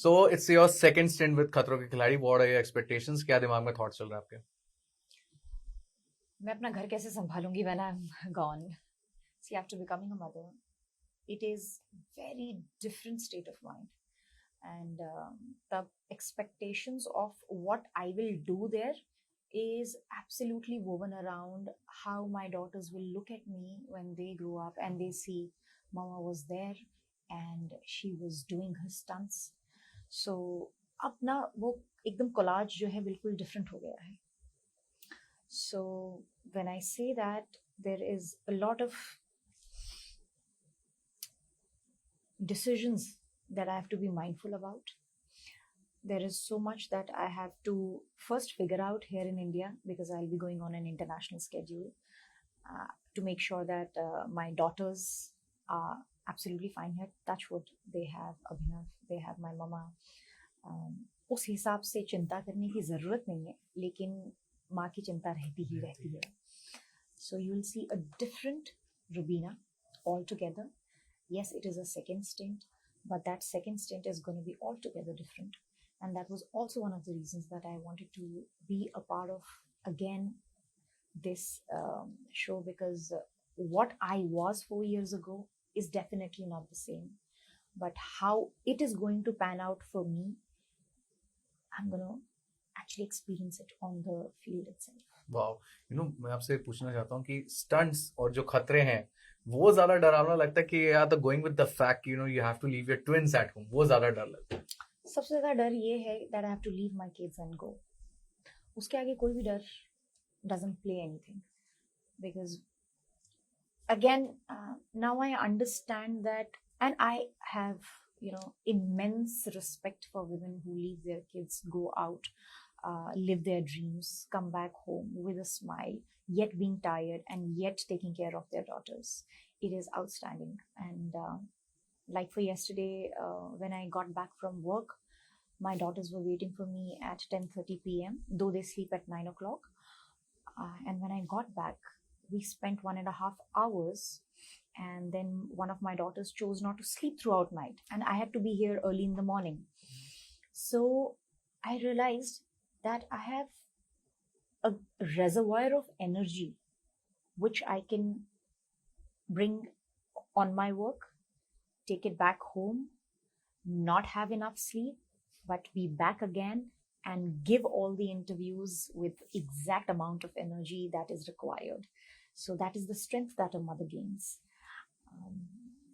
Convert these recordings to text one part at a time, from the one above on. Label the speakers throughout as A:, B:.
A: So it's your second stint with खतरों के खिलाड़ी. What are your expectations? क्या दिमाग में thoughts चल रहा है आपके?
B: मैं अपना घर कैसे संभालूंगी when I'm gone? See, after becoming a mother, it is very different state of mind, and the expectations of what I will do there is absolutely woven around how my daughters will look at me when they grow up and they see mama was there and she was doing her stunts. So अब ना वो एकदम collage जो है बिल्कुल different हो गया है. So when I say that, there is a lot of decisions that I have to be mindful about. There is so much that I have to first figure out here in India, because I'll be going on an international schedule, to make sure that my daughters are absolutely fine here. Touch wood, they have Abhinav, they have my mama. उस हिसाब से चिंता करने की ज़रूरत नहीं है, लेकिन माँ की चिंता रहती ही रहती है. So you'll see a different Rubina altogether. Yes, it is a second stint, but that second stint is going to be altogether different. And that was also one of the reasons that I wanted to be a part of, again, this show, because what I was 4 years ago is definitely not the same. But how it is going to pan out for me, I'm going to actually experience it on the field itself.
A: Wow, मैं आपसे पूछना चाहता हूँ कि stunts और जो खतरे हैं वो ज्यादा डरावना लगता है कि या तो going with the fact you have to leave your twins at home, वो ज्यादा डर लगता है?
B: सबसे ज्यादा डर ये है that I have to leave my kids and go. उसके आगे कोई भी डर doesn't play anything, because again now I understand that, and I have immense respect for women who leave their kids, go out, live their dreams, come back home with a smile, yet being tired and yet taking care of their daughters. It is outstanding. And like for yesterday, when I got back from work, my daughters were waiting for me at 10:30 p.m., though they sleep at 9 o'clock. And when I got back, we spent 1.5 hours, and then one of my daughters chose not to sleep throughout night, and I had to be here early in the morning. So I realized that I have a reservoir of energy which I can bring on my work, take it back home, not have enough sleep, but be back again and give all the interviews with exact amount of energy that is required. So that is the strength that a mother gains.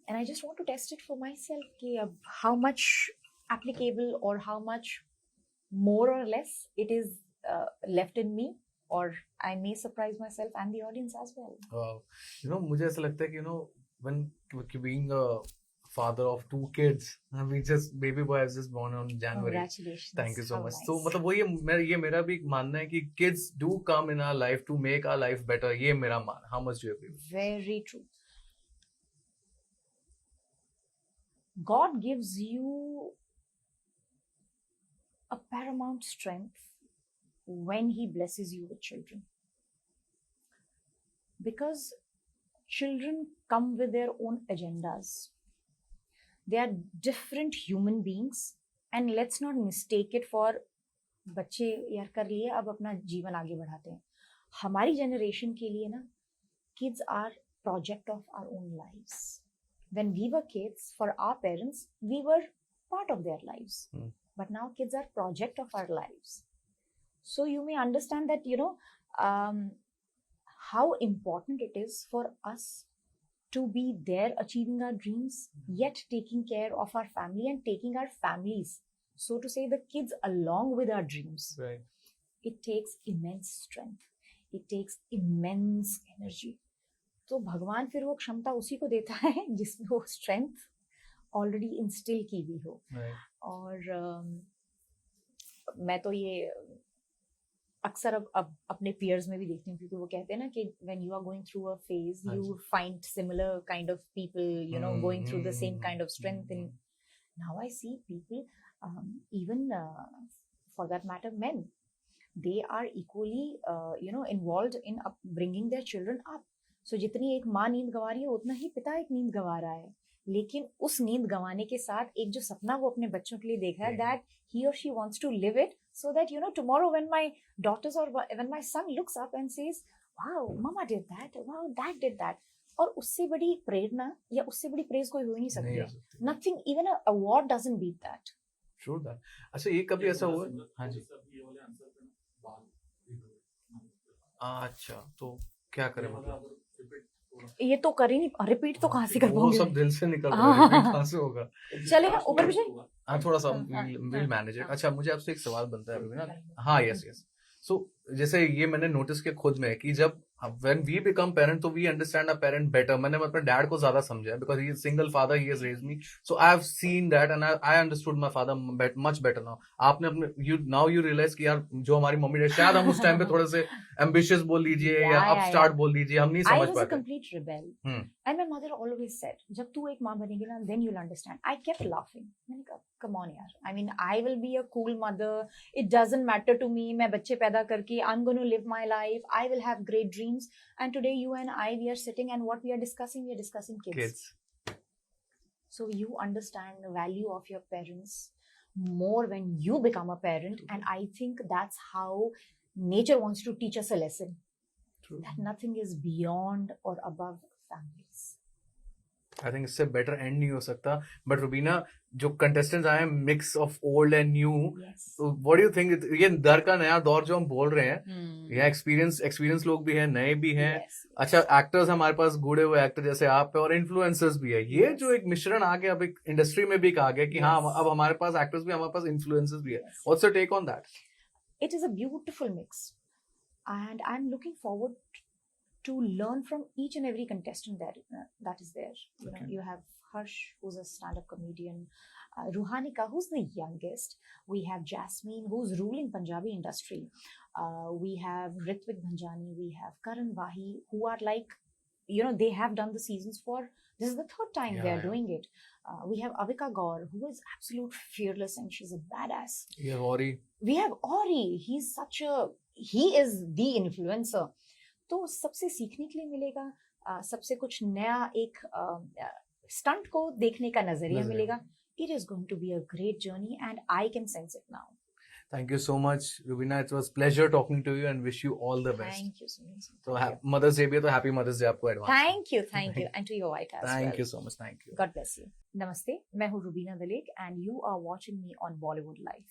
B: And I just want to test it for myself, how much applicable or how much more or less it is left in me, or I may surprise myself and the audience as well.
A: मुझे ऐसा लगता है कि when being a father of 2 kids, baby boy has just born on January.
B: Congratulations.
A: Thank you so
B: How
A: much.
B: nice.
A: So मतलब वो ये मेरा भी मानना है कि kids do come in our life to make our life better. ये मेरा मान. How much do you agree with?
B: Very true. God gives you a paramount strength when He blesses you with children, because children come with their own agendas. They are different human beings, and let's not mistake it for बच्चे यार कर लिए अब अपना जीवन आगे बढ़ाते हैं. हमारी जनरेशन के लिए ना, kids are project of our own lives. When we were kids, for our parents, we were part of their lives. But now kids are project of our lives. So you may understand that, how important it is for us to be there achieving our dreams, yet taking care of our family and taking our families, so to say, the kids along with our dreams.
A: Right.
B: It takes immense strength. It takes immense energy. तो भगवान फिर वो क्षमता उसी को देता है जिसमें वो स्ट्रेंथ ऑलरेडी इंस्टिल की हुई हो. और मैं तो ये अक्सर अब अपने पीयर्स में भी देखती हूँ, क्योंकि वो कहते हैं ना कि when you are going through a phase you find similar kind of people going through the same kind of strength. In now I see people, even for that matter men, they are equally involved in bringing their children up. So जितनी एक माँ नींद गंवा रही है, उतना ही पिता एक नींद गंवा रहा है. लेकिन उस नींद गंवाने के साथ एक जो सपना वो अपने बच्चों के लिए देखा है,
A: Yeah.
B: that he or she wants to live it, so that tomorrow when my daughters or when my son looks up and says, wow, mama did that, wow, dad did that, और उससे बड़ी प्रेरणा या उससे बड़ी praise कोई हो ही नहीं सकती
A: नहीं
B: है.
A: हो सकती.
B: Nothing, even a award doesn't beat that.
A: True that. अच्छा ये कभी ऐसा हुआ? हाँ जी. अच्छा तो क्या करें मतलब?
B: ये तो कर ही नहीं, रिपीट तो कहाँ से कर
A: वो
B: पाऊंगी
A: सब
B: मैं?
A: दिल से निकल रहा है, repeat कहाँ से होगा?
B: चलेगा ऊपर पीछे.
A: हाँ थोड़ा सा
B: हाँ,
A: विल मैनेज इट.
B: हाँ.
A: अच्छा मुझे आपसे एक सवाल बनता है अभी ना. हाँ यस यस. सो जैसे ये मैंने नोटिस किया खुद में कि जब व्हेन वी बिकम पेरेंट तो we understand a parent better. मैंने अपने डैड को ज्यादा समझा है because he is single father, he has raised me, so I have seen that and I understood my father much better now. आपने अपने you realise कि यार जो हमारी मम्मी डैड, शायद हम उस टाइम पे थोड़े से एम्बिशियस बोल लीजिए या
B: Yeah,
A: अपस्टार्ट
B: yeah.
A: बोल लीजिए, हम नहीं
B: I
A: समझ
B: was a
A: पाते.
B: complete rebel.
A: Hmm.
B: And my mother always said, जब तू एक माँ बनेगी ना, then you'll understand. I kept laughing. मैंने कहा, come on यार. I mean, I will be a cool mother. It doesn't matter to me. मैं बच्चे पैदा करके, I'm going to live my life. I will have great dreams. And today you and I, we are sitting and what we are discussing kids.
A: Kids.
B: So you understand the value of your parents more when you become a parent. And I think that's how nature wants to teach us a lesson.
A: True.
B: That nothing is beyond or above families.
A: I think इससे better and नहीं हो सकता. But Rubina, जो contestants आए हैं mix of old and new,
B: Yes.
A: What do you think? ये दर का नया दौर जो हम बोल रहे हैं,
B: Hmm.
A: यहाँ एक्सपीरियंस लोग भी हैं, नए भी हैं.
B: Yes.
A: अच्छा एक्टर्स हमारे पास गूढ़े हुए एक्टर जैसे आप है और इन्फ्लुएंसर्स भी है. ये
B: Yes.
A: जो एक मिश्रण आ गया अब एक इंडस्ट्री में भी, कहा गया कि हाँ
B: Yes.
A: अब हमारे पास एक्टर्स भी, हमारे पास इन्फ्लुएंसर्स भी है.
B: Yes.
A: What's your take on that?
B: It is a beautiful mix. And I'm looking forward to learn from each and every contestant that is there.
A: Okay.
B: You have Harsh, who's a stand-up comedian. Ruhanika, who's the youngest. We have Jasmine, who's ruling Punjabi industry. We have Ritvik Bhanjani. We have Karan Wahi, who are like, they have done the seasons for, this is the third time
A: Yeah,
B: they're
A: yeah.
B: doing it. We have Avika Gaur, who is absolute fearless and she's a badass.
A: ये Ori.
B: We have Ori. He is the influencer. तो सबसे सीखने के लिए मिलेगा, सबसे कुछ नया एक स्टंट को देखने का नजरिया मिलेगा. It is going to be a great journey and I can sense it now.
A: Thank you so much, Rubina. It was pleasure talking to you and wish you all the best.
B: Thank you so much.
A: तो mother's day भी है तो happy mother's day आपको advance.
B: Thank you and to your wife as well.
A: Thank you so much. Thank you.
B: God bless you. Namaste. मैं हूँ Rubina दलेक and you are watching me on Bollywood Live.